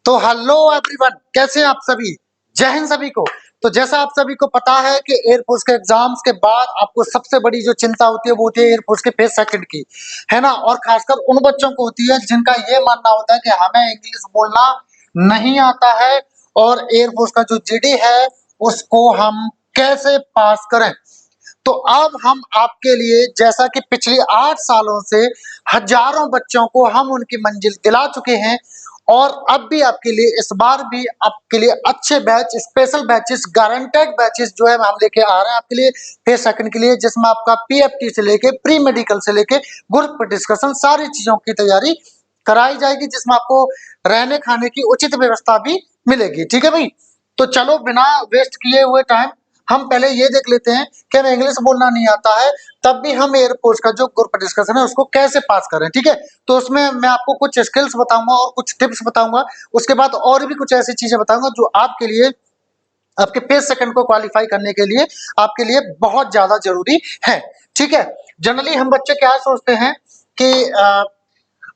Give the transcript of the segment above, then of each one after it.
तो hello everyone, कैसे हैं आप सभी। जय हिंद सभी को। तो जैसा आप सभी को पता है कि एयरफोर्स के एग्जाम्स के बाद आपको सबसे बड़ी जो चिंता होती है वो होती है एयरफोर्स के फेज सेकंड की, है ना। और खासकर उन बच्चों को होती है जिनका ये मानना होता है कि हमें इंग्लिश बोलना नहीं आता है और एयरफोर्स का जो जीडी है उसको हम कैसे पास करें। तो अब हम आपके लिए, जैसा कि पिछले 8 सालों से हजारों बच्चों को हम उनकी मंजिल दिला चुके हैं, और अब भी आपके लिए, इस बार भी आपके लिए अच्छे batch, special batches, guaranteed batches जो है हम लेके आ रहे हैं आपके लिए फेज सेकंड के लिए, जिसमें आपका पीएफटी से लेके प्री मेडिकल से लेके ग्रुप डिस्कशन सारी चीजों की तैयारी कराई जाएगी, जिसमें आपको रहने खाने की उचित व्यवस्था भी मिलेगी। ठीक है भाई। तो चलो बिना वेस्ट किए हुए टाइम हम पहले ये देख लेते हैं कि हमें इंग्लिश बोलना नहीं आता है, तब भी हम एयरफोर्स का जो ग्रुप डिस्कशन है उसको कैसे पास करें। ठीक है। तो उसमें मैं आपको कुछ स्किल्स बताऊंगा और कुछ टिप्स बताऊंगा, उसके बाद और भी कुछ ऐसी चीजें बताऊंगा जो आपके लिए, आपके पेज सेकंड को क्वालिफाई करने के लिए आपके लिए बहुत ज्यादा जरूरी है। ठीक है। जनरली हम बच्चे क्या सोचते हैं कि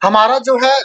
हमारा जो है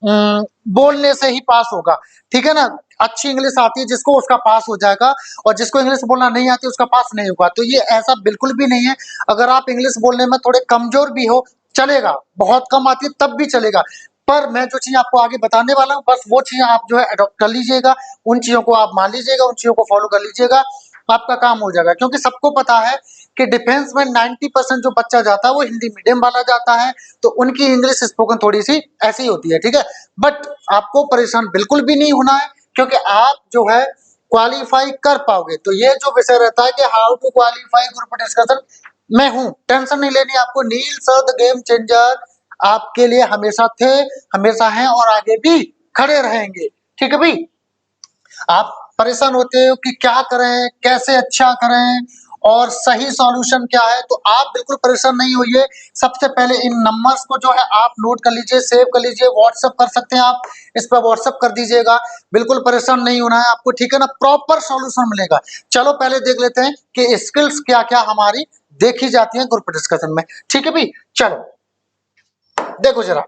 बोलने से ही पास होगा। ठीक है ना। अच्छी इंग्लिश आती है जिसको, उसका पास हो जाएगा, और जिसको इंग्लिश बोलना नहीं आती उसका पास नहीं होगा। तो ये ऐसा बिल्कुल भी नहीं है। अगर आप इंग्लिश बोलने में थोड़े कमजोर भी हो चलेगा, बहुत कम आती है तब भी चलेगा, पर मैं जो चीज आपको आगे बताने वाला हूँ बस वो चीज आप जो है अडॉप्ट कर लीजिएगा, उन चीजों को आप मान लीजिएगा, उन चीजों को फॉलो कर लीजिएगा, आपका काम हो जाएगा। क्योंकि सबको पता है कि डिफेंस में 90% जो बच्चा जाता है वो हिंदी मीडियम वाला जाता है, तो उनकी इंग्लिश स्पोकन थोड़ी सी ऐसी होती है। ठीक है। बट आपको परेशान बिल्कुल भी नहीं होना है, क्योंकि आप जो है क्वालिफाई कर पाओगे। तो ये जो विषय रहता है कि how to qualify group discussion, मैं हूं, टेंशन नहीं लेनी आपको। Neel sir the game changer आपके लिए हमेशा थे, हमेशा हैं और आगे भी खड़े रहेंगे। ठीक है भाई। आप परेशान होते हो कि क्या करें, कैसे अच्छा करें और सही सॉल्यूशन क्या है, तो आप बिल्कुल परेशान नहीं होइए। सबसे पहले इन नंबर्स को जो है आप नोट कर लीजिए, सेव कर लीजिए, व्हाट्सएप कर सकते हैं आप, इस पर व्हाट्सएप कर दीजिएगा। बिल्कुल परेशान नहीं होना है आपको। ठीक है ना। प्रॉपर सॉल्यूशन मिलेगा। चलो पहले देख लेते हैं कि स्किल्स क्या क्या हमारी देखी जाती है ग्रुप डिस्कशन में। ठीक है भाई। चलो देखो जरा,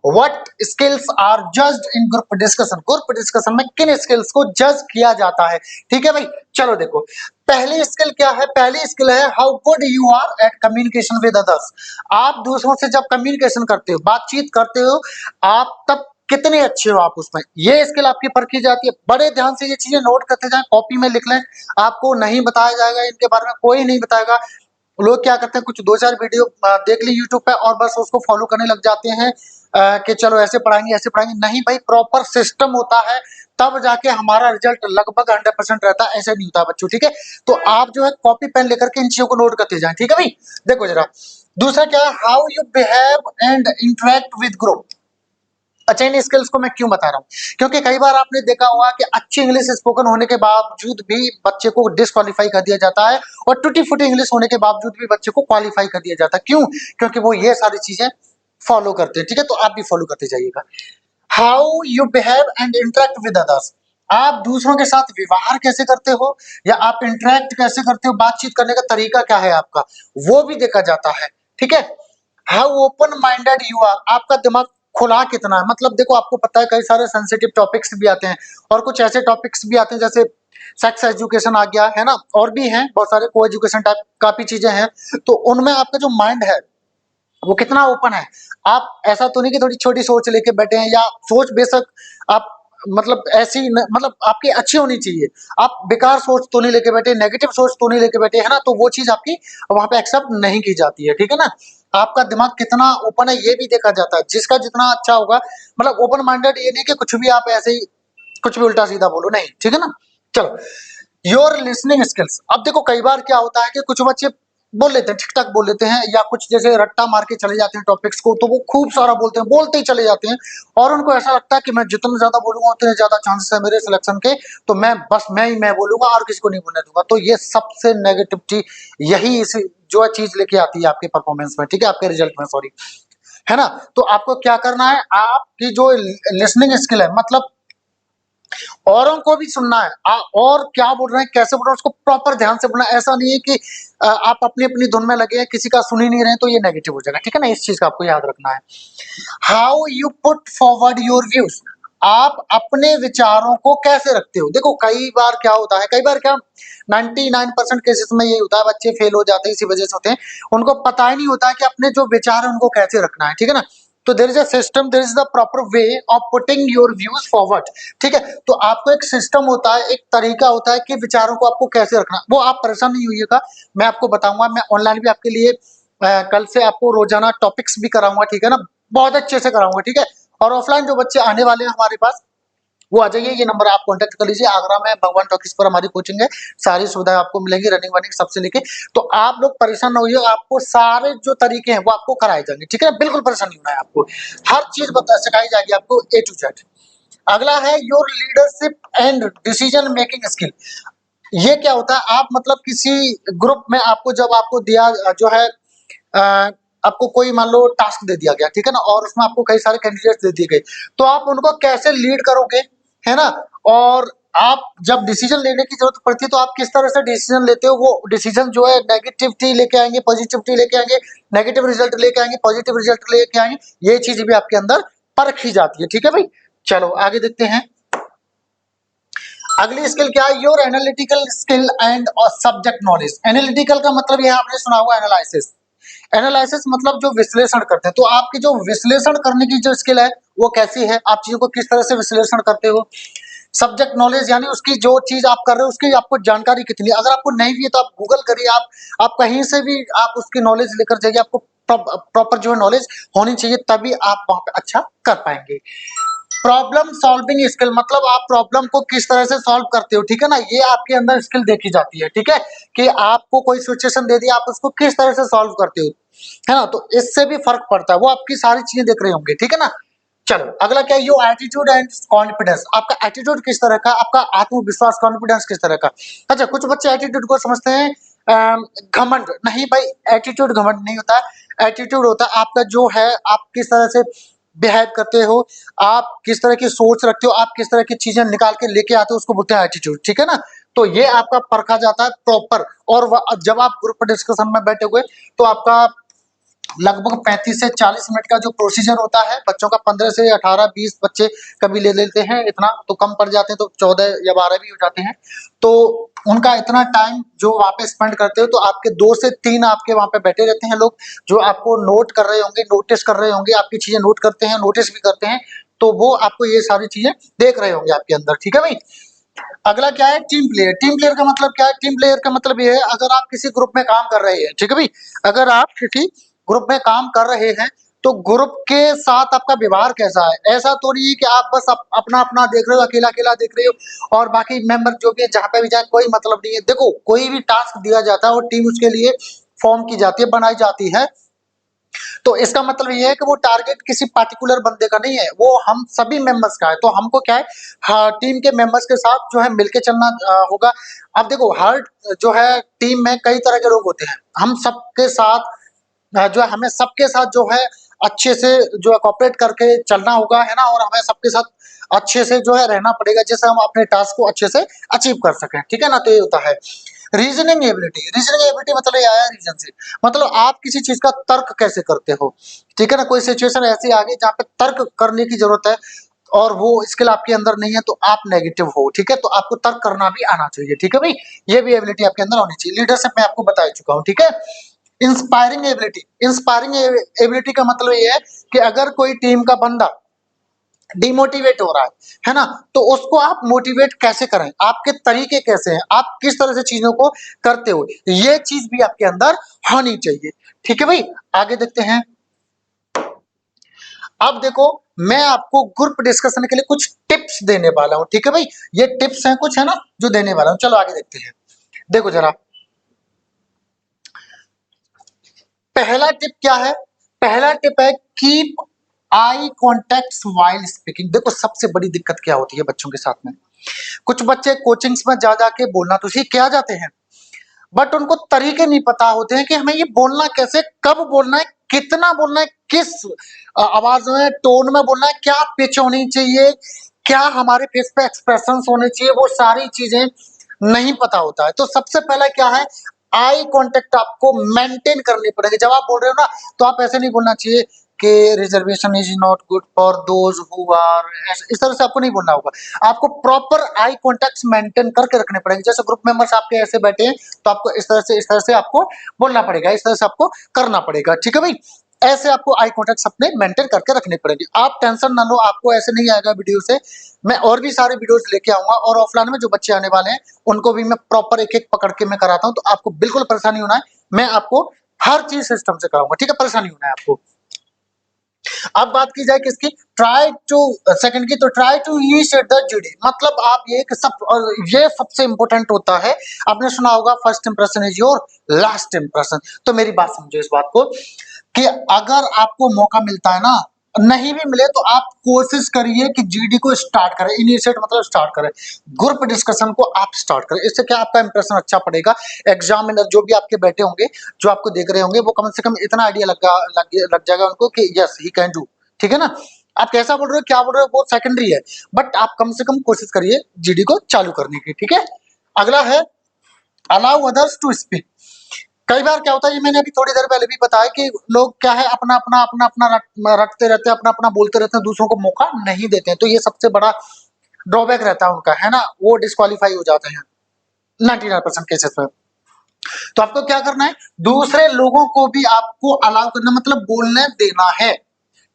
What skills are judged in group discussion? Group discussion में किन स्किल्स को जज किया जाता है। ठीक है भाई। चलो देखो, पहली स्किल क्या है। पहली स्किल है how good you are at communication with others. आप दूसरों से जब कम्युनिकेशन करते हो, बातचीत करते हो, आप तब कितने अच्छे हो आप उसमें, ये स्किल आपकी परखी जाती है। बड़े ध्यान से ये चीजें नोट करते जाएं, कॉपी में लिख लें। आपको नहीं बताया जाएगा, इनके बारे में कोई नहीं बताएगा। लोग क्या करते हैं, कुछ 2-4 वीडियो देख ली यूट्यूब पे और बस उसको फॉलो करने लग जाते हैं कि चलो ऐसे पढ़ाएंगे ऐसे पढ़ाएंगे। नहीं भाई, प्रॉपर सिस्टम होता है, तब जाके हमारा रिजल्ट लगभग 100% रहता है। ऐसे नहीं होता बच्चों। ठीक है। तो आप जो है कॉपी पेन लेकर के इन चीजों को नोट करते जाएं। ठीक है भाई। देखो जरा, दूसरा क्या है, how you behave and interact with group. अच्छा, इन स्किल्स को मैं क्यों बता रहा हूँ, क्योंकि कई बार आपने देखा होगा कि अच्छी इंग्लिश स्पोकन होने के बावजूद भी बच्चे को डिस्क्वालीफाई कर दिया जाता है, और टूटी फूटी इंग्लिश होने के बावजूद भी बच्चे को क्वालिफाई कर दिया जाता है। क्यों? क्योंकि वो ये सारी चीजें फॉलो करते हैं। ठीक है। तो आप भी फॉलो करते जाइएगा। How you behave and interact with others. आप दूसरों के साथ व्यवहार कैसे करते हो, या आप इंटरेक्ट कैसे करते हो, बातचीत करने का तरीका क्या है आपका, वो भी देखा जाता है। ठीक है। How open minded you are, आपका दिमाग खुला कितना है। मतलब देखो, आपको पता है कई सारे सेंसिटिव टॉपिक्स भी आते हैं, और कुछ ऐसे टॉपिक्स भी आते हैं जैसे सेक्स एजुकेशन आ गया है ना, और भी हैं बहुत सारे को एजुकेशन टाइप काफी चीजें हैं। तो उनमें आपका जो माइंड है वो कितना ओपन है। आप ऐसा तो नहीं कि थोड़ी छोटी सोच लेके बैठे हैं, या सोच बेशक आप मतलब ऐसी मतलब आपकी अच्छी होनी चाहिए, आप बेकार सोच तो नहीं लेके बैठे, नेगेटिव सोच तो नहीं लेके बैठे, है ना। तो वो चीज आपकी वहां पे एक्सेप्ट नहीं की जाती है। ठीक है ना। आपका दिमाग कितना ओपन है ये भी देखा जाता है। जिसका जितना अच्छा होगा, मतलब ओपन माइंडेड ये नहीं कि कुछ भी आप ऐसे ही कुछ भी उल्टा सीधा बोलो, नहीं। ठीक है ना। चलो, योर लिसनिंग स्किल्स। अब देखो कई बार क्या होता है कि कुछ बच्चे बोल लेते हैं, ठीक ठाक बोल लेते हैं, या कुछ जैसे रट्टा मार के चले जाते हैं टॉपिक्स को, तो वो खूब सारा बोलते हैं, बोलते ही चले जाते हैं, और उनको ऐसा लगता है कि मैं जितना ज्यादा बोलूंगा उतने ज्यादा चांसेस है मेरे सिलेक्शन के, तो मैं बस मैं बोलूंगा और किसी को नहीं बोलने दूंगा। तो ये सबसे नेगेटिविटी यही इस जो चीज लेके आती है आपके परफॉर्मेंस में, ठीक है, आपके रिजल्ट में, सॉरी, है ना। तो आपको क्या करना है, आपकी जो लिसनिंग स्किल है, मतलब औरों को भी सुनना है, और क्या बोल रहे हैं, कैसे बोल रहे हैं, उसको प्रॉपर ध्यान से बोलना है। ऐसा नहीं है कि आप अपनी अपनी धुन में लगे हैं, किसी का सुन ही नहीं रहे हैं, तो ये नेगेटिव हो जाएगा। ठीक है ना। इस चीज का आपको याद रखना है। How you put forward your views. आप अपने विचारों को कैसे रखते हो। देखो कई बार क्या होता है, कई बार क्या 99% केसेस में ये होता है, बच्चे फेल हो जाते हैं इसी वजह से होते हैं, उनको पता ही नहीं होता है कि अपने जो विचार है उनको कैसे रखना है, ठीक है ना। तो there is a system, there is the proper way of putting your views forward, ठीक है। तो आपको एक सिस्टम होता है, एक तरीका होता है कि विचारों को आपको कैसे रखना। वो आप परेशान नहीं होइएगा, मैं आपको बताऊंगा। मैं ऑनलाइन भी आपके लिए कल से आपको रोजाना टॉपिक्स भी कराऊंगा, ठीक है ना, बहुत अच्छे से कराऊंगा, ठीक है। और ऑफलाइन जो बच्चे आने वाले हैं हमारे पास, वो आ जाइए, ये नंबर आप कांटेक्ट कर लीजिए। आगरा में भगवान टॉकीज पर हमारी कोचिंग है, सारी सुविधाएं आपको मिलेंगी, रनिंग वनिंग सबसे लेके। तो आप लोग परेशान ना होइए, आपको सारे जो तरीके हैं वो आपको कराए जाएंगे, ठीक है ना, बिल्कुल परेशान नहीं होना है आपको। हर चीज बता सिखाई जाएगी आपको ए टू जेड। अगला है your leadership and decision making skill. ये क्या होता है, आप मतलब किसी ग्रुप में आपको जब आपको दिया जो है आपको कोई मान लो टास्क दे दिया गया, ठीक है ना, और उसमें आपको कई सारे कैंडिडेट्स दे दिए गए, तो आप उनको कैसे लीड करोगे, है ना। और आप जब डिसीजन लेने की जरूरत पड़ती है तो आप किस तरह से डिसीजन लेते हो। वो डिसीजन जो है नेगेटिविटी लेके आएंगे, पॉजिटिविटी लेके आएंगे, नेगेटिव रिजल्ट लेके आएंगे, पॉजिटिव रिजल्ट लेके आएंगे, ये चीज भी आपके अंदर परखी जाती है, ठीक है भाई। चलो आगे देखते हैं। अगली स्किल क्या है, your analytical skill and subject knowledge. Analytical का मतलब यह आपने सुना होगा एनालिसिस। एनालिसिस मतलब जो विश्लेषण करते हैं, तो आपकी जो विश्लेषण करने की जो स्किल है वो कैसी है, आप चीजों को किस तरह से विश्लेषण करते हो। सब्जेक्ट नॉलेज यानी उसकी जो चीज आप कर रहे हो उसकी आपको जानकारी कितनी है। अगर आपको नहीं भी है तो आप गूगल करिए, आप कहीं से भी आप उसकी नॉलेज लेकर जाइए, आपको प्रॉपर जो है नॉलेज होनी चाहिए, तभी आप वहां पे अच्छा कर पाएंगे। प्रॉब्लम सॉल्विंग स्किल मतलब आप प्रॉब्लम को किस तरह से सॉल्व करते हो, ठीक है ना, ये आपके अंदर स्किल देखी जाती है, ठीक है, कि आपको कोई सिचुएशन दे दी, आप उसको किस तरह से सॉल्व करते हो, है ना। तो इससे भी फर्क पड़ता है, वो आपकी सारी चीजें देख रहे होंगे, ठीक है ना। चलो अगला क्या है, योर एटीट्यूड एंड कॉन्फिडेंस। आपका एटीट्यूड किस तरह का, आपका आत्मविश्वास कॉन्फिडेंस किस तरह का। अच्छा, कुछ बच्चे एटीट्यूड को समझते हैं घमंड। नहीं भाई, एटीट्यूड घमंड नहीं होता है। एटीट्यूड होता है आपका जो है, आप किस तरह से बिहेव करते हो, आप किस तरह की सोच रखते हो, आप किस तरह की चीजें निकाल के लेके आते हो, उसको बोलते हैं एटीट्यूड, ठीक है ना। तो ये आपका परखा जाता है प्रॉपर। और जब आप ग्रुप डिस्कशन में बैठे हुए तो आपका लगभग 35 से 40 मिनट का जो प्रोसीजर होता है, बच्चों का 15 से 18 20 बच्चे कभी ले लेते हैं, इतना तो कम पड़ जाते हैं, तो 14 या 12 भी हो जाते हैं। तो उनका इतना टाइम जो वहां पे स्पेंड करते हो, तो आपके 2 से 3 आपके वहां पे बैठे रहते हैं लोग, जो आपको नोट कर रहे होंगे, नोटिस कर रहे होंगे, आपकी चीजें नोट करते हैं, नोटिस भी करते हैं। तो वो आपको ये सारी चीजें देख रहे होंगे आपके अंदर, ठीक है भाई। अगला क्या है, टीम प्लेयर। टीम प्लेयर का मतलब क्या है, टीम प्लेयर का मतलब ये है, अगर आप किसी ग्रुप में काम कर रहे हैं, ठीक है भाई, अगर आप किसी ग्रुप में काम कर रहे हैं तो ग्रुप के साथ आपका व्यवहार कैसा है। ऐसा तो नहीं है कि आप बस अपना अपना देख रहे हो, अकेला अकेला देख रहे हो, और बाकी मेंबर जो भी है जहां पे भी जाए कोई मतलब नहीं है। देखो कोई भी टास्क दिया जाता है और टीम उसके लिए फॉर्म की जाती है, बनाई जाती है, तो इसका मतलब ये है कि वो टारगेट किसी पार्टिकुलर बंदे का नहीं है, वो हम सभी मेंबर्स का है। तो हमको क्या है, हाँ, टीम के मेंबर्स के साथ जो है मिलके चलना होगा। अब देखो हर जो है टीम में कई तरह के लोग होते हैं, हम सबके साथ जो है, हमें सबके साथ जो है अच्छे से जो है कोऑपरेट करके चलना होगा, है ना, और हमें सबके साथ अच्छे से जो है रहना पड़ेगा, जिससे हम अपने टास्क को अच्छे से अचीव कर सकें, ठीक है ना। तो ये होता है रीजनिंग एबिलिटी। रीजनिंग एबिलिटी मतलब ये आया रीजन से, मतलब आप किसी चीज का तर्क कैसे करते हो, ठीक है ना। कोई सिचुएशन ऐसी आ गई जहाँ पे तर्क करने की जरूरत है और वो स्किल आपके अंदर नहीं है, तो आप नेगेटिव हो, ठीक है, तो आपको तर्क करना भी आना चाहिए, ठीक है भाई। ये भी एबिलिटी आपके अंदर होनी चाहिए। लीडरशिप मैं आपको बता चुका हूँ, ठीक है। Inspiring ability. इंस्पायरिंग एबिलिटी का मतलब ये है कि अगर कोई टीम का बंदा डिमोटिवेट हो रहा है ना, तो उसको आप मोटिवेट कैसे करें, आपके तरीके कैसे हैं, आप किस तरह से चीजों को करते हो, ये चीज भी आपके अंदर होनी चाहिए, ठीक है भाई। आगे देखते हैं। अब देखो मैं आपको ग्रुप डिस्कशन के लिए कुछ टिप्स देने वाला हूं, ठीक है भाई। ये टिप्स हैं कुछ, है ना, जो देने वाला हूं। चलो आगे देखते हैं। देखो जरा, पहला टिप क्या है, पहला टिप है keep eye contact while speaking. देखो सबसे बड़ी दिक्कत क्या होती है बच्चों के साथ में, कुछ बच्चे कोचिंग्स में जा जाके बोलना तो सीख के आ जाते हैं, बट उनको तरीके नहीं पता होते हैं कि हमें ये बोलना कैसे, कब बोलना है, कितना बोलना है, किस आवाज में, टोन में बोलना है, क्या पिच होनी चाहिए, क्या हमारे फेस पे एक्सप्रेशंस होने चाहिए, वो सारी चीजें नहीं पता होता है। तो सबसे पहला क्या है, आई कांटेक्ट आपको मेंटेन करनी पड़ेगी। जब आप बोल रहे हो ना, तो आप ऐसे नहीं बोलना चाहिए कि reservation is not good for those who are, इस तरह से आपको नहीं बोलना होगा। आपको प्रॉपर आई कॉन्टेक्ट मेंटेन करके रखने पड़ेंगे। जैसे ग्रुप मेंबर्स आपके ऐसे बैठे हैं तो आपको इस तरह से आपको बोलना पड़ेगा, इस तरह से आपको करना पड़ेगा, ठीक है भाई। ऐसे आपको आई कॉन्टेक्ट अपने मेंटेन करके रखने पड़ेंगे। आप टेंशन ना लो, आपको ऐसे नहीं आएगा वीडियो से। मैं और भी सारे वीडियोस लेके आऊंगा और ऑफलाइन में जो बच्चे आने वाले हैं उनको भी मैं प्रॉपर एक एक पकड़ के मैं कराता हूं, तो आपको बिल्कुल परेशानी होना है। मैं आपको हर चीज सिस्टम से कराऊंगा, ठीक है, परेशानी होना है आपको। अब बात की जाए किसकी, ट्राई टू सेकंड की, तो try to initiate the GD, मतलब आप ये सबसे इंपॉर्टेंट होता है। आपने सुना होगा first impression is your last impression. तो मेरी बात समझो इस बात को कि अगर आपको मौका मिलता है ना, नहीं भी मिले तो आप कोशिश करिए कि जीडी को स्टार्ट करें। इनिशिएट मतलब स्टार्ट करें, ग्रुप डिस्कशन को आप स्टार्ट करें। इससे क्या आपका इंप्रेशन अच्छा पड़ेगा। एग्जामिनर जो भी आपके बैठे होंगे, जो आपको देख रहे होंगे, वो कम से कम इतना आइडिया लग जाएगा उनको कि यस ही कैन डू, ठीक है ना। आप कैसा बोल रहे हो, क्या बोल रहे हो, वो सेकेंडरी है, बट आप कम से कम कोशिश करिए जीडी को चालू करने की, ठीक है। अगला है अलाउ अदर्स टू स्पीक। कई बार क्या होता है, ये मैंने अभी थोड़ी देर पहले भी बताया कि लोग क्या है अपना रटते रहते हैं, अपना बोलते रहते हैं, दूसरों को मौका नहीं देते हैं। तो ये सबसे बड़ा ड्रॉबैक रहता है उनका, है ना, वो डिस्क्वालीफाई हो जाते हैं 99% केसेस में। तो आपको क्या करना है, दूसरे लोगों को भी आपको अलाउ करना, मतलब बोलने देना है,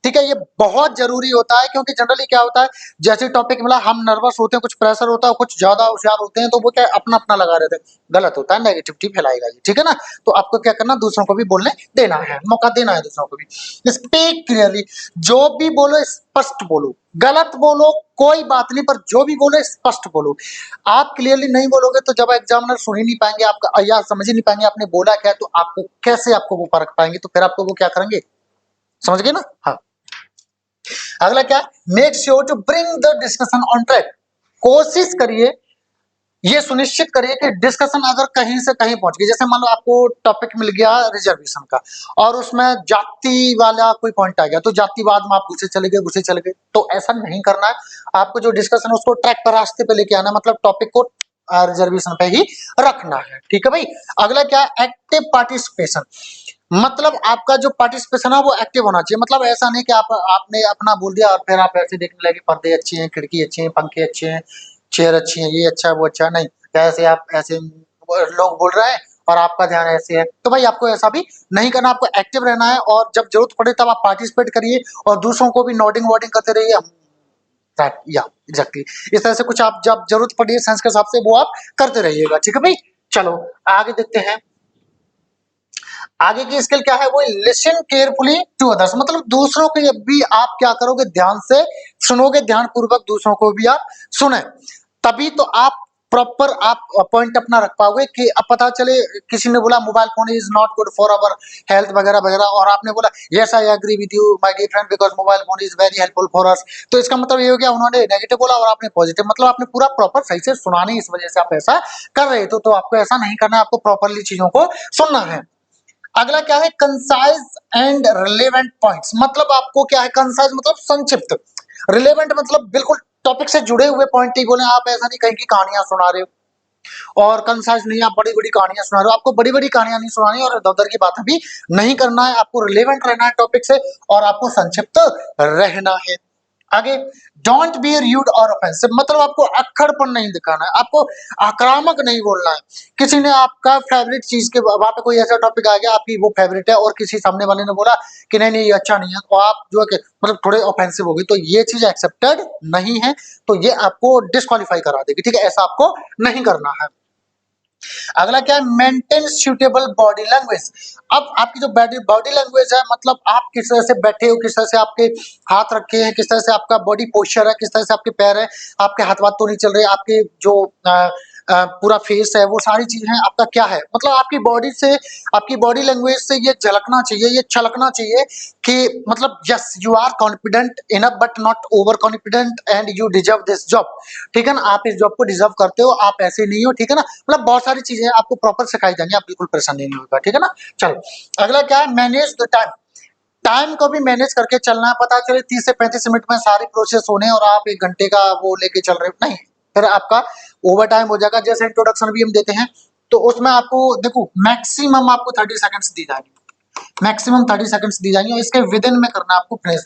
ठीक है। ये बहुत जरूरी होता है, क्योंकि जनरली क्या होता है, जैसे टॉपिक मिला हम नर्वस होते हैं, कुछ प्रेशर होता है, कुछ ज्यादा होशियार होते हैं, तो वो क्या अपना अपना लगा रहते हैं। गलत होता है, नेगेटिविटी फैलाएगा ये, ठीक है ना। तो आपको क्या करना, दूसरों को भी बोलने देना है, मौका देना है दूसरों को भी। स्पीक क्लियरली, जो भी बोलो स्पष्ट बोलो, गलत बोलो कोई बात नहीं, पर जो भी बोलो स्पष्ट बोलो। आप क्लियरली नहीं बोलोगे तो जब एग्जामिनर सुन ही नहीं पाएंगे आपका, या समझ ही नहीं पाएंगे आपने बोला क्या, तो आपको कैसे आपको वो परख पाएंगे, तो फिर आपको वो क्या करेंगे, समझ गए ना। हाँ, अगला क्या, make sure to bring the discussion on track. कोशिश करिए, ये सुनिश्चित करिए कि डिस्कशन अगर कहीं से कहीं पहुंच गई, जैसे मान लो आपको टॉपिक मिल गया रिजर्वेशन का और उसमें जाति वाला कोई पॉइंट आ गया, तो जातिवाद में आप घुसे चले गए, तो ऐसा नहीं करना है। आपको जो डिस्कशन उसको ट्रैक पर, रास्ते पे लेके आना, मतलब टॉपिक को रिजर्वेशन पे ही रखना है, ठीक है भाई। अगला क्या, एक्टिव पार्टिसिपेशन, मतलब आपका जो पार्टिसिपेशन है वो एक्टिव होना चाहिए। मतलब ऐसा नहीं कि आपने अपना बोल दिया और फिर आप ऐसे देखने लगे पर्दे अच्छे हैं, खिड़की अच्छी है, पंखे अच्छे हैं, चेयर अच्छी है, ये अच्छा है वो अच्छा है, नहीं, ऐसे आप ऐसे लोग बोल रहे हैं और आपका ध्यान ऐसे है, तो भाई आपको ऐसा भी नहीं करना। आपको एक्टिव रहना है और जब जरूरत पड़े तब आप पार्टिसिपेट करिए और दूसरों को भी नोटिंग वोटिंग करते रहिए। या एग्जैक्टली इस तरह से कुछ आप जब जरूरत पड़ी है सेंस के हिसाब से वो आप करते रहिएगा, ठीक है भाई। चलो आगे देखते हैं। आगे की स्किल क्या है, वो लिसन केयरफुली टू अदर्स, मतलब दूसरों को भी आप क्या करोगे, ध्यान से सुनोगे, ध्यान पूर्वक दूसरों को भी आप सुने, तभी तो आप प्रॉपर आप पॉइंट अपना रख पाओगे। कि अब पता चले किसी ने बोला mobile phone is not good for our health वगैरह वगैरह, और आपने बोला yes I agree with you my dear friend because mobile phone is very helpful for us, तो इसका मतलब ये हो गया उन्होंने नेगेटिव बोला और आपने पॉजिटिव, मतलब आपने पूरा प्रॉपर सही से सुना नहीं, इस वजह से आप ऐसा कर रहे थे। तो आपको ऐसा नहीं करना है, आपको प्रॉपरली चीजों को सुनना है। अगला क्या है, कंसाइज एंड रिलेवेंट पॉइंट्स, मतलब आपको क्या है, कंसाइज मतलब संक्षिप्त, रिलेवेंट मतलब बिल्कुल टॉपिक से जुड़े हुए पॉइंट ही बोले। आप ऐसा नहीं कहीं की कहानियां सुना रहे हो, और कंसाइज नहीं आप बड़ी बड़ी कहानियां सुना रहे हो। आपको बड़ी बड़ी कहानियां नहीं सुनानी और इधर उधर की बातें भी नहीं करना है। आपको रिलेवेंट रहना है टॉपिक से और आपको संक्षिप्त रहना है। आगे, डोंट बी रूड और ऑफेंसिव, मतलब आपको अक्खड़पन नहीं दिखाना है, आपको आक्रामक नहीं बोलना है। किसी ने आपका फेवरेट चीज के वहां पे कोई ऐसा टॉपिक आ गया आपकी वो फेवरेट है और किसी सामने वाले ने बोला कि नहीं नहीं ये अच्छा नहीं है, तो आप जो है कि मतलब थोड़े ऑफेंसिव होगी, तो ये चीज एक्सेप्टेड नहीं है, तो ये आपको डिस्क्वालीफाई करा देगी, ठीक है, ऐसा आपको नहीं करना है। अगला क्या है, मेंटेन सूटेबल बॉडी लैंग्वेज। अब आपकी जो बॉडी लैंग्वेज है, मतलब आप किस तरह से बैठे हो, किस तरह से आपके हाथ रखे हैं, किस तरह से आपका बॉडी पोस्चर है, किस तरह से आपके पैर है, आपके हाथ वाथ तो नहीं चल रहे, आपके जो पूरा फेस है, वो सारी चीजें आपका क्या है, मतलब आपकी बॉडी से, आपकी बॉडी लैंग्वेज से ये झलकना चाहिए, ये छलकना चाहिए कि मतलब yes you are confident enough but not over confident and you deserve this job, ठीक है ना, आप इस जॉब को डिजर्व करते हो, आप ऐसे नहीं हो, ठीक है ना। मतलब बहुत सारी चीजें आपको प्रॉपर सिखाई जाएंगी, आप बिल्कुल परेशान नहीं होगा, ठीक है ना। चलो अगला क्या है, मैनेज द टाइम, टाइम को भी मैनेज करके चलना है। पता चले 30 से 35 मिनट में सारी प्रोसेस होने और आप 1 घंटे का वो लेके चल रहे हो, नहीं, फिर आपका ओवर टाइम हो जाएगा। जैसे इंट्रोडक्शन भी हम देते हैं तो उसमें आपको देखो मैक्सिमम आपको 30 सेकंड्स दी जाएगी, मैक्सिमम 30 सेकंड्स दी जाएंगी और इसके विद इन में करना है आपको फिनिश।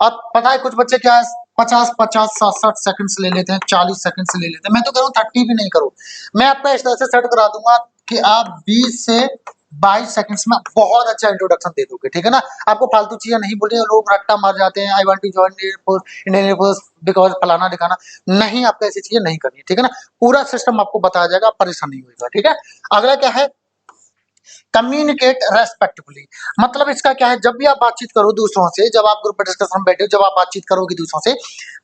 अब पता है कुछ बच्चे क्या है 50-50 60-60 सेकंड्स ले लेते हैं, 40 सेकंड्स ले लेते हैं। मैं तो कह रहा हूँ 30 भी नहीं करो, मैं आपका इस तरह से सेट करा दूंगा कि आप 20 से 22 सेकंड्स में बहुत अच्छा इंट्रोडक्शन दे दोगे, ठीक है ना। आपको फालतू चीजें नहीं बोलनी, लोग रट्टा मार जाते हैं, I want to join Indian Air Force because फलाना दिखाना, नहीं, आपको ऐसी चीजें नहीं करनी, ठीक है ना। पूरा सिस्टम आपको बताया जाएगा, परेशान नहीं होगा, ठीक है। अगला क्या है, कम्युनिकेट रेस्पेक्टफुली। मतलब इसका क्या है, जब भी आप बातचीत करो दूसरों से, जब आप ग्रुप डिस्कशन में बैठे हो, जब आप बातचीत करोगे दूसरों से,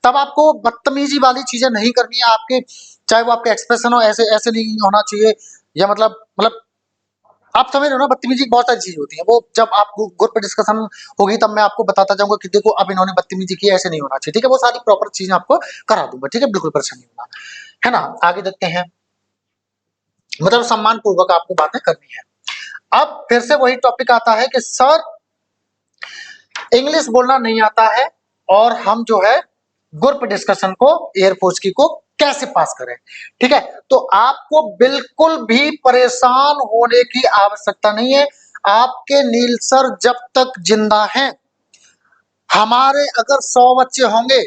तब आपको बदतमीजी वाली चीजें नहीं करनी है। आपके चाहे वो आपके एक्सप्रेशन हो, ऐसे ऐसे नहीं होना चाहिए, या मतलब आप समझ रहे हो ना, बदतमीजी की बहुत सारी चीज होती है, वो जब आप ग्रुप डिस्कशन होगी तब मैं आपको बताता जाऊंगा कि देखो अब इन्होंने बदतमीजी की, ऐसे नहीं होना चाहिए, ठीक है। वो सारी प्रॉपर चीजें आपको करा दूंगा, ठीक है, बिल्कुल परेशान नहीं होना, है ना। आगे देखते हैं, मतलब सम्मान पूर्वक आपको बातें करनी है। अब फिर से वही टॉपिक आता है कि सर इंग्लिश बोलना नहीं आता है और हम जो है ग्रुप डिस्कशन को एयरफोर्स की को कैसे पास करें, ठीक है। तो आपको बिल्कुल भी परेशान होने की आवश्यकता नहीं है। आपके नील सर जब तक जिंदा हैं, हमारे अगर 100 बच्चे होंगे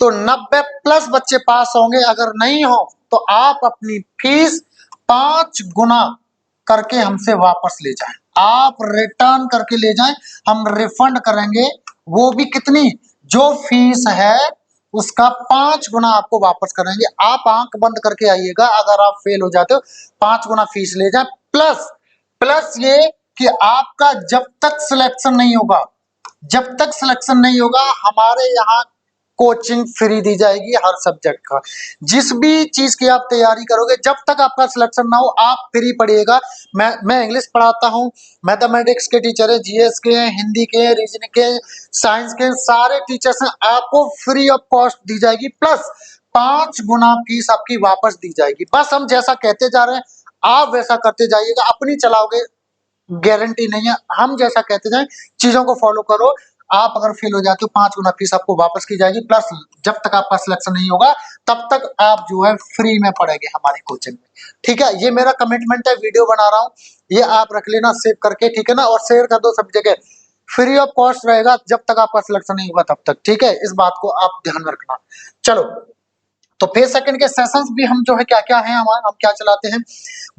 तो 90+ बच्चे पास होंगे, अगर नहीं हो तो आप अपनी फीस 5 गुना करके हमसे वापस ले जाएं, आप रिटर्न करके ले जाएं, हम रिफंड करेंगे। वो भी कितनी, जो फीस है उसका 5 गुना आपको वापस करेंगे। आप आंख बंद करके आइएगा, अगर आप फेल हो जाते हो 5 गुना फीस ले जाए, प्लस प्लस ये कि आपका जब तक सिलेक्शन नहीं होगा, जब तक सिलेक्शन नहीं होगा, हमारे यहाँ कोचिंग फ्री दी जाएगी हर सब्जेक्ट का। जिस भी चीज की आप तैयारी करोगे, जब तक आपका सिलेक्शन ना हो आप फ्री पढ़िएगा। मैं इंग्लिश पढ़ाता हूँ, मैथमेटिक्स के टीचर है, जीएस के, हिंदी के, रीजनिंग के, साइंस के, सारे टीचर्स हैं, आपको फ्री ऑफ कॉस्ट दी जाएगी, प्लस 5 गुना फीस आपकी वापस दी जाएगी। बस हम जैसा कहते जा रहे हैं आप वैसा करते जाइएगा, अपनी चलाओगे गारंटी नहीं है, हम जैसा कहते जाए चीजों को फॉलो करो। आप अगर फेल हो जाते हो 5 गुना फीस आपको वापस की जाएगी, प्लस जब तक आपका सिलेक्शन नहीं होगा तब तक आप जो है फ्री में पढ़ेंगे हमारी कोचिंग में, ठीक है। ये मेरा कमिटमेंट है, वीडियो बना रहा हूँ, ये आप रख लेना सेव करके, ठीक है ना, और शेयर कर दो सब जगह। फ्री ऑफ कॉस्ट रहेगा जब तक आपका सिलेक्शन नहीं होगा तब तक, ठीक है, इस बात को आप ध्यान में रखना। चलो, तो फिर सेकंड के सेशंस भी हम जो है क्या क्या है, हम क्या चलाते हैं,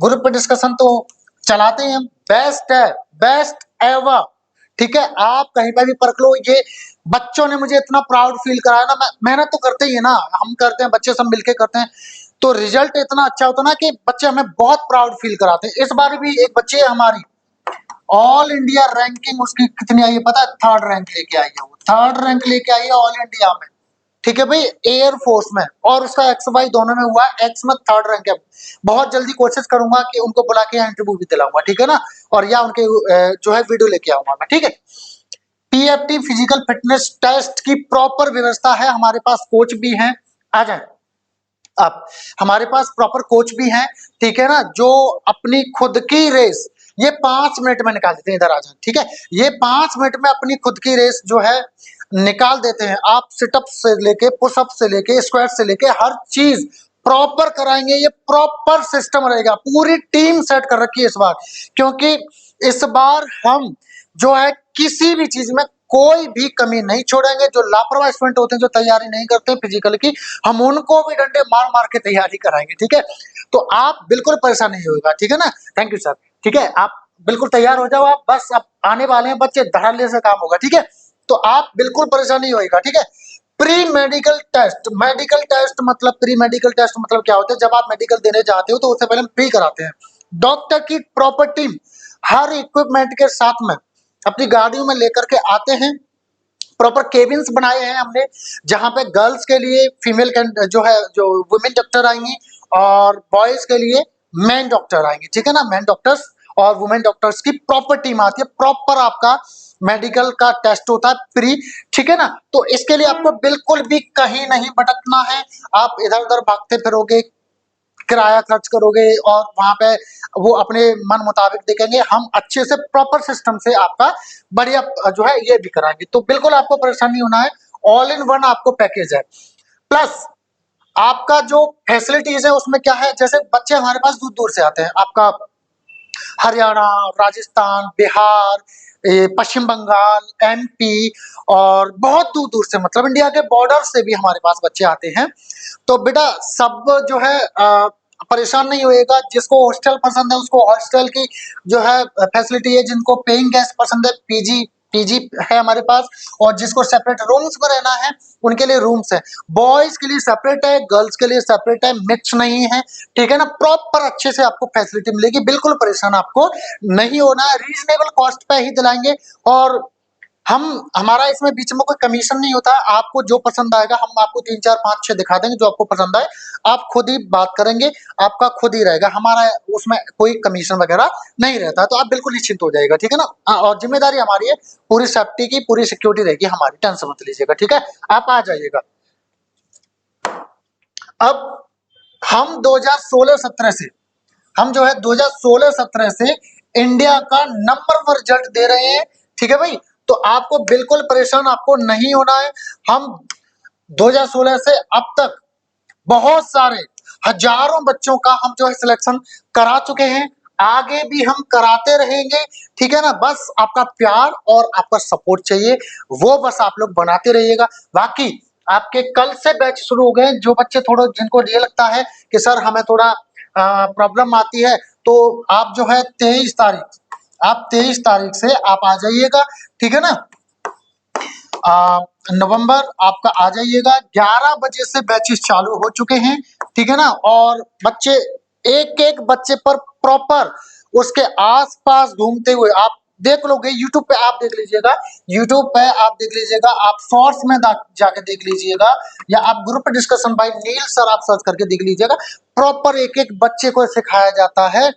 ग्रुप डिस्कशन तो चलाते हैं, बेस्ट है, बेस्ट एवर, ठीक है। आप कहीं पर भी परख लो, ये बच्चों ने मुझे इतना प्राउड फील कराया ना, मेहनत तो करते ही है ना, हम करते हैं, बच्चे सब मिलके करते हैं, तो रिजल्ट इतना अच्छा होता है ना कि बच्चे हमें बहुत प्राउड फील कराते हैं। इस बार भी एक बच्चे है हमारी, ऑल इंडिया रैंकिंग उसकी कितनी आई है पता है, 3rd रैंक लेके आई है, वो 3rd रैंक लेके आई है ऑल इंडिया में, ठीक है भाई, एयर फोर्स में, और उसका एक्स वाई दोनों में हुआ, एक्स में 3rd रैंक है। बहुत जल्दी कोशिश करूंगा कि उनको बुला के इंटरव्यू भी दिलाऊंगा, ठीक है ना, और या उनके जो है वीडियो लेके आऊंगा मैं, ठीक है। पीएफटी फिजिकल फिटनेस टेस्ट की प्रॉपर व्यवस्था है, हमारे पास कोच भी हैं, आ जाए आप, हमारे पास प्रॉपर कोच भी हैं, ठीक है ना, जो अपनी खुद की रेस ये 5 मिनट में निकाल देते हैं, इधर आ जाए, ठीक है, ये 5 मिनट में अपनी खुद की रेस जो है निकाल देते हैं। आप सिटअप से लेके पुशअप से लेके स्क्वाट से लेके हर चीज प्रॉपर कराएंगे, ये प्रॉपर सिस्टम रहेगा, पूरी टीम सेट कर रखी है इस बार, क्योंकि इस बार हम जो है किसी भी चीज में कोई भी कमी नहीं छोड़ेंगे। जो लापरवाह स्टूडेंट होते हैं, जो तैयारी नहीं करते फिजिकल की, हम उनको भी डंडे मार मार के तैयारी कराएंगे, ठीक है। तो आप बिल्कुल परेशान नहीं होगा, ठीक है ना। थैंक यू सर, ठीक है, आप बिल्कुल तैयार हो जाओ, आप बस अब आने वाले हैं बच्चे, धड़ल्ले से काम होगा, ठीक है। तो आप बिल्कुल परेशान नहीं होगा, ठीक है। Pre medical test, medical test मतलब, प्री मेडिकल टेस्ट मतलब क्या होता है, जब आप मेडिकल देने जाते हो तो उससे पहले हम प्री कराते हैं। डॉक्टर की प्रॉपर टीम हर इक्विपमेंट के साथ में अपनी गाड़ियों में लेकर के आते हैं, प्रॉपर केबिन्स बनाए हैं हमने, जहां पे गर्ल्स के लिए फीमेल जो है जो वुमेन डॉक्टर आएंगी, और बॉयज के लिए मेन डॉक्टर आएंगे, ठीक है ना, मेन डॉक्टर्स और वुमेन डॉक्टर्स की प्रॉपर टीम आती है, प्रॉपर आपका मेडिकल का टेस्ट होता है प्री, ठीक है ना। तो इसके लिए आपको बिल्कुल भी कहीं नहीं भटकना है, आप इधर उधर भागते फिरोगे, किराया खर्च करोगे, और वहां पे वो अपने मन मुताबिक देखेंगे, हम अच्छे से प्रॉपर सिस्टम से आपका बढ़िया जो है ये भी कराएंगे, तो बिल्कुल आपको परेशानी होना है। ऑल इन वन आपको पैकेज है, प्लस आपका जो फैसिलिटीज है उसमें क्या है, जैसे बच्चे हमारे पास दूर दूर से आते हैं, आपका हरियाणा, राजस्थान, बिहार, ये पश्चिम बंगाल, एमपी और बहुत दूर-दूर से, मतलब इंडिया के बॉर्डर से भी हमारे पास बच्चे आते हैं। तो बेटा सब जो है परेशान नहीं होइएगा, जिसको हॉस्टल पसंद है उसको हॉस्टल की जो है फैसिलिटी है, जिनको पेइंग गेस्ट पसंद है पीजी पीजी है हमारे पास, और जिसको सेपरेट रूम्स में रहना है उनके लिए रूम्स है। बॉयज के लिए सेपरेट है, गर्ल्स के लिए सेपरेट है, मिक्स नहीं है, ठीक है ना। प्रॉपर अच्छे से आपको फैसिलिटी मिलेगी, बिल्कुल परेशान आपको नहीं होना है, रीजनेबल कॉस्ट पे ही दिलाएंगे। और हमारा इसमें बीच में कोई कमीशन नहीं होता है। आपको जो पसंद आएगा हम आपको 3 4 5 6 दिखा देंगे, जो आपको पसंद आए आप खुद ही बात करेंगे, आपका खुद ही रहेगा, हमारा उसमें कोई कमीशन वगैरह नहीं रहता। तो आप बिल्कुल निश्चिंत हो जाएगा, ठीक है ना। और जिम्मेदारी हमारी है, पूरी सेफ्टी की पूरी सिक्योरिटी रहेगी हमारी, टेंशन मत लीजिएगा, ठीक है। आप आ जाइएगा। अब हम 2016-17 से, हम जो है 2016-17 से इंडिया का नंबर 1 रिजल्ट दे रहे हैं, ठीक है भाई। तो आपको बिल्कुल परेशान आपको नहीं होना है। हम 2016 से अब तक बहुत सारे हजारों बच्चों का हम जो है सिलेक्शन करा चुके हैं, आगे भी हम कराते रहेंगे, ठीक है ना। बस आपका प्यार और आपका सपोर्ट चाहिए, वो बस आप लोग बनाते रहिएगा। बाकी आपके कल से बैच शुरू हो गए, जो बच्चे थोड़ा जिनको ये लगता है कि सर हमें थोड़ा प्रॉब्लम आती है, तो आप जो है 23 तारीख से आप आ जाइएगा, ठीक है ना। नवंबर आपका आ जाइएगा, 11 बजे से बैचेस चालू हो चुके हैं, ठीक है ना। और बच्चे एक एक बच्चे पर प्रॉपर उसके आसपास घूमते हुए आप देख लोगे, यूट्यूब पे आप देख लीजिएगा, यूट्यूब पे आप देख लीजिएगा, आप शॉर्ट्स में जाके देख लीजिएगा, या आप ग्रुप डिस्कशन बाय नील सर आप सर्च करके देख लीजिएगा। प्रॉपर एक एक बच्चे को सिखाया जाता है,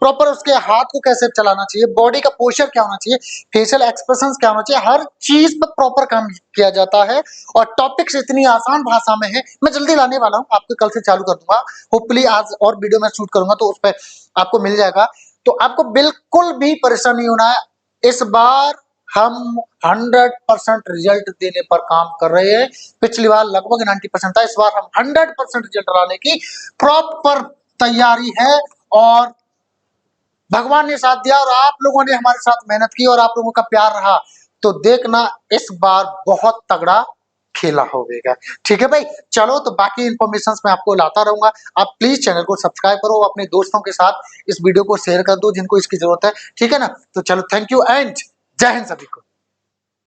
प्रॉपर उसके हाथ को कैसे चलाना चाहिए, बॉडी का पोस्चर क्या होना चाहिए, फेशियल एक्सप्रेशंस क्या होना चाहिए, हर चीज पर प्रॉपर काम किया जाता है। और टॉपिक्स इतनी आसान भाषा में है, मैं जल्दी लाने वाला हूँ, आपको कल से चालू कर दूंगा, होपफुली आज और वीडियो में शूट करूंगा तो उस पर आपको मिल जाएगा। तो आपको बिल्कुल भी परेशान नहीं होना है। इस बार हम 100% रिजल्ट देने पर काम कर रहे हैं। पिछली बार लगभग 90% था, इस बार हम 100% रिजल्ट लाने की प्रॉपर तैयारी है। और भगवान ने साथ दिया और आप लोगों ने हमारे साथ मेहनत की और आप लोगों का प्यार रहा, तो देखना इस बार बहुत तगड़ा खेला होगा, ठीक है भाई। चलो, तो बाकी इंफॉर्मेशन मैं आपको लाता रहूंगा। आप प्लीज चैनल को सब्सक्राइब करो, अपने दोस्तों के साथ इस वीडियो को शेयर कर दो जिनको इसकी जरूरत है, ठीक है ना। तो चलो, थैंक यू एंड जय हिंद सभी को।